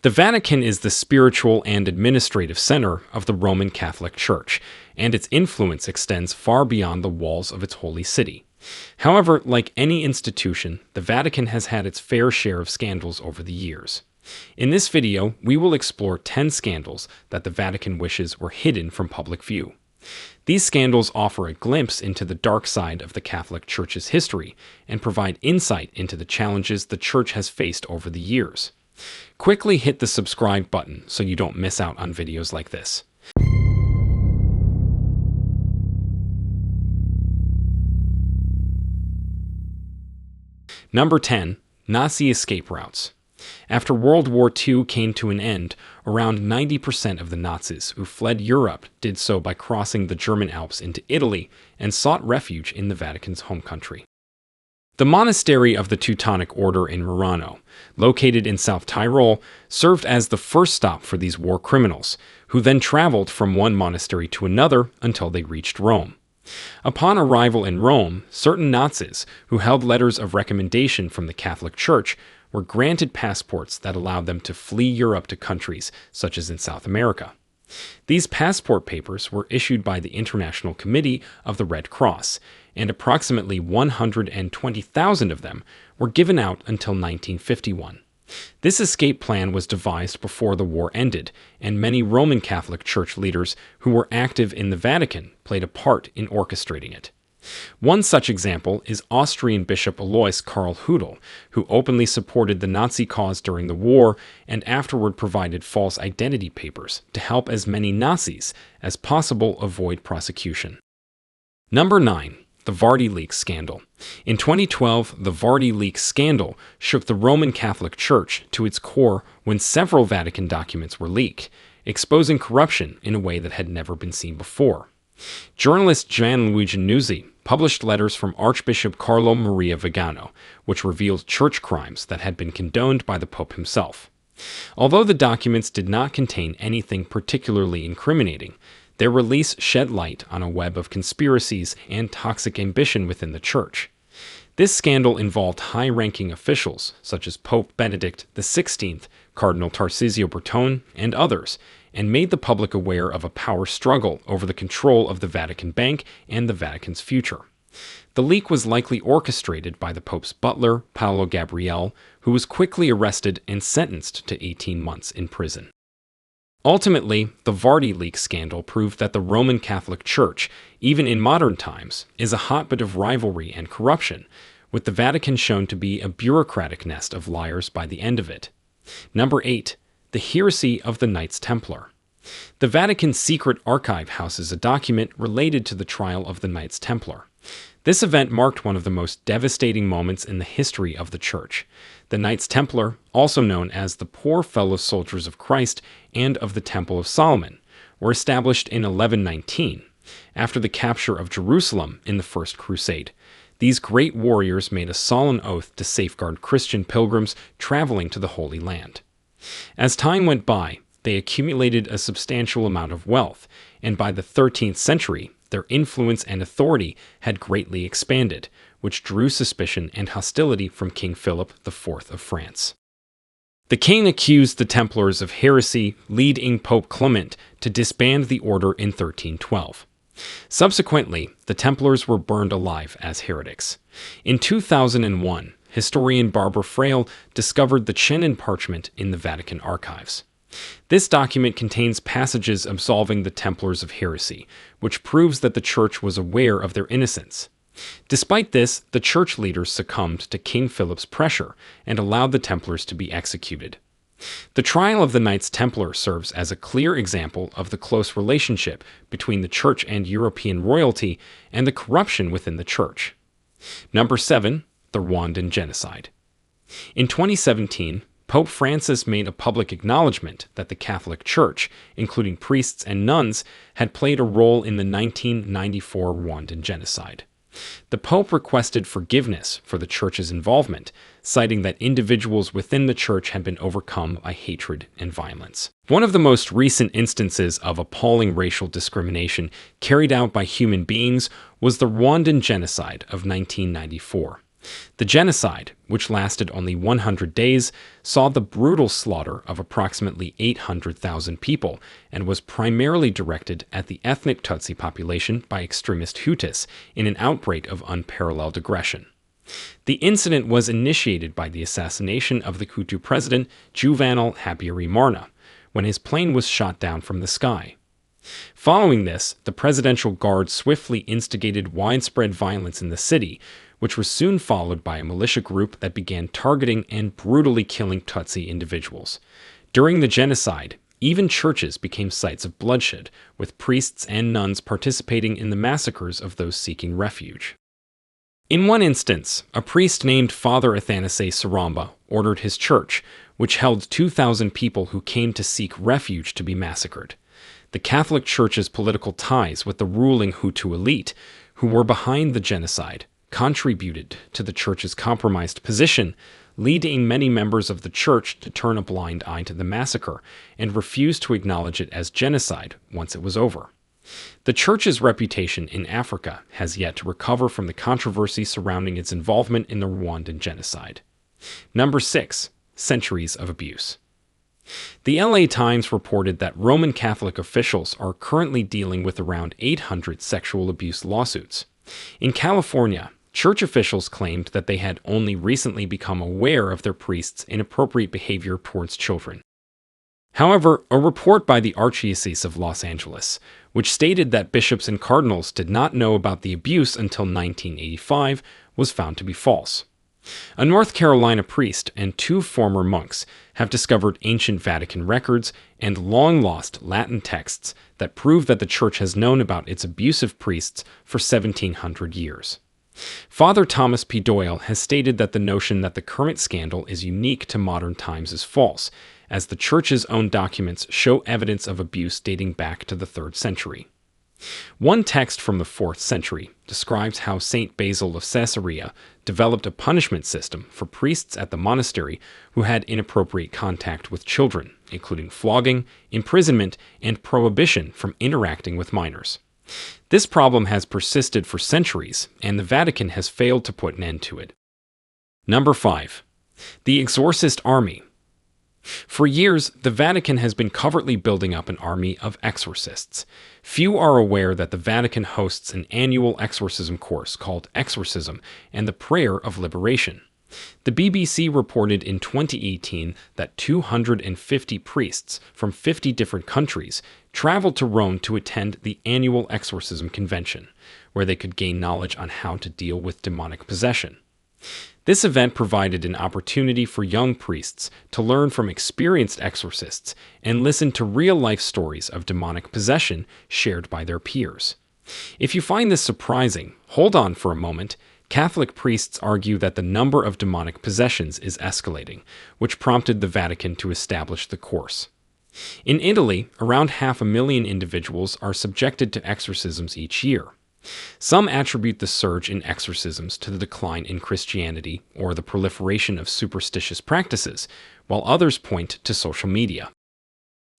The Vatican is the spiritual and administrative center of the Roman Catholic Church, and its influence extends far beyond the walls of its holy city. However, like any institution, the Vatican has had its fair share of scandals over the years. In this video, we will explore 10 scandals that the Vatican wishes were hidden from public view. These scandals offer a glimpse into the dark side of the Catholic Church's history and provide insight into the challenges the Church has faced over the years. Quickly hit the subscribe button so you don't miss out on videos like this. Number 10. Nazi escape routes. After World War II came to an end, around 90% of the Nazis who fled Europe did so by crossing the German Alps into Italy and sought refuge in the Vatican's home country. The monastery of the Teutonic Order in Murano, located in South Tyrol, served as the first stop for these war criminals, who then traveled from one monastery to another until they reached Rome. Upon arrival in Rome, certain Nazis, who held letters of recommendation from the Catholic Church, were granted passports that allowed them to flee Europe to countries such as in South America. These passport papers were issued by the International Committee of the Red Cross, and approximately 120,000 of them were given out until 1951. This escape plan was devised before the war ended, and many Roman Catholic Church leaders who were active in the Vatican played a part in orchestrating it. One such example is Austrian Bishop Alois Karl Hudel, who openly supported the Nazi cause during the war and afterward provided false identity papers to help as many Nazis as possible avoid prosecution. Number 9. The Vati-Leaks Scandal. In 2012, the Vati-Leaks Scandal shook the Roman Catholic Church to its core when several Vatican documents were leaked, exposing corruption in a way that had never been seen before. Journalist Gianluigi Nuzzi published letters from Archbishop Carlo Maria Vigano, which revealed church crimes that had been condoned by the Pope himself. Although the documents did not contain anything particularly incriminating, their release shed light on a web of conspiracies and toxic ambition within the Church. This scandal involved high-ranking officials such as Pope Benedict XVI, Cardinal Tarcisio Bertone, and others, and made the public aware of a power struggle over the control of the Vatican Bank and the Vatican's future. The leak was likely orchestrated by the Pope's butler, Paolo Gabriele, who was quickly arrested and sentenced to 18 months in prison. Ultimately, the Vati-Leaks scandal proved that the Roman Catholic Church, even in modern times, is a hotbed of rivalry and corruption, with the Vatican shown to be a bureaucratic nest of liars by the end of it. Number 8. The Heresy of the Knights Templar. The Vatican's secret archive houses a document related to the trial of the Knights Templar. This event marked one of the most devastating moments in the history of the Church. The Knights Templar, also known as the Poor Fellow Soldiers of Christ and of the Temple of Solomon, were established in 1119, after the capture of Jerusalem in the First Crusade. These great warriors made a solemn oath to safeguard Christian pilgrims traveling to the Holy Land. As time went by, they accumulated a substantial amount of wealth, and by the 13th century, their influence and authority had greatly expanded, which drew suspicion and hostility from King Philip IV of France. The king accused the Templars of heresy, leading Pope Clement to disband the order in 1312. Subsequently, the Templars were burned alive as heretics. In 2001, historian Barbara Frail discovered the Chenin parchment in the Vatican archives. This document contains passages absolving the Templars of heresy, which proves that the Church was aware of their innocence. Despite this, the Church leaders succumbed to King Philip's pressure and allowed the Templars to be executed. The trial of the Knights Templar serves as a clear example of the close relationship between the Church and European royalty and the corruption within the Church. Number 7. The Rwandan Genocide. In 2017, Pope Francis made a public acknowledgement that the Catholic Church, including priests and nuns, had played a role in the 1994 Rwandan Genocide. The Pope requested forgiveness for the Church's involvement, citing that individuals within the Church had been overcome by hatred and violence. One of the most recent instances of appalling racial discrimination carried out by human beings was the Rwandan Genocide of 1994. The genocide, which lasted only 100 days, saw the brutal slaughter of approximately 800,000 people and was primarily directed at the ethnic Tutsi population by extremist Hutus in an outbreak of unparalleled aggression. The incident was initiated by the assassination of the Hutu president Juvenal Habyarimana, when his plane was shot down from the sky. Following this, the Presidential Guard swiftly instigated widespread violence in the city, which was soon followed by a militia group that began targeting and brutally killing Tutsi individuals. During the genocide, even churches became sites of bloodshed, with priests and nuns participating in the massacres of those seeking refuge. In one instance, a priest named Father Athanase Saramba ordered his church, which held 2,000 people who came to seek refuge, to be massacred. The Catholic Church's political ties with the ruling Hutu elite, who were behind the genocide, contributed to the Church's compromised position, leading many members of the Church to turn a blind eye to the massacre and refuse to acknowledge it as genocide once it was over. The Church's reputation in Africa has yet to recover from the controversy surrounding its involvement in the Rwandan Genocide. Number 6. Centuries of abuse. The LA Times reported that Roman Catholic officials are currently dealing with around 800 sexual abuse lawsuits. In California, church officials claimed that they had only recently become aware of their priests' inappropriate behavior towards children. However, a report by the Archdiocese of Los Angeles, which stated that bishops and cardinals did not know about the abuse until 1985, was found to be false. A North Carolina priest and 2 former monks have discovered ancient Vatican records and long-lost Latin texts that prove that the Church has known about its abusive priests for 1,700 years. Father Thomas P. Doyle has stated that the notion that the current scandal is unique to modern times is false, as the Church's own documents show evidence of abuse dating back to the 3rd century. One text from the 4th century describes how Saint Basil of Caesarea developed a punishment system for priests at the monastery who had inappropriate contact with children, including flogging, imprisonment, and prohibition from interacting with minors. This problem has persisted for centuries, and the Vatican has failed to put an end to it. Number 5. The Exorcist Army. For years, the Vatican has been covertly building up an army of exorcists. Few are aware that the Vatican hosts an annual exorcism course called Exorcism and the Prayer of Liberation. The BBC reported in 2018 that 250 priests from 50 different countries traveled to Rome to attend the annual exorcism convention, where they could gain knowledge on how to deal with demonic possession. This event provided an opportunity for young priests to learn from experienced exorcists and listen to real-life stories of demonic possession shared by their peers. If you find this surprising, hold on for a moment. Catholic priests argue that the number of demonic possessions is escalating, which prompted the Vatican to establish the course. In Italy, around 500,000 individuals are subjected to exorcisms each year. Some attribute the surge in exorcisms to the decline in Christianity or the proliferation of superstitious practices, while others point to social media.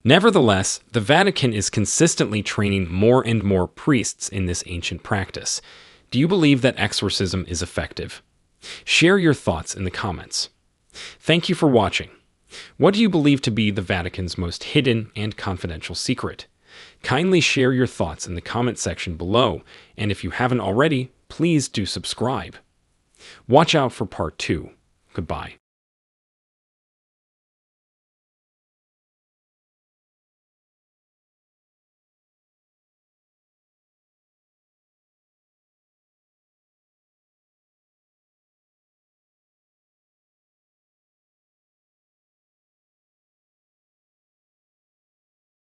Nevertheless, the Vatican is consistently training more and more priests in this ancient practice. Do you believe that exorcism is effective? Share your thoughts in the comments. Thank you for watching. What do you believe to be the Vatican's most hidden and confidential secret? Kindly share your thoughts in the comment section below, and if you haven't already, please do subscribe. Watch out for part 2. Goodbye.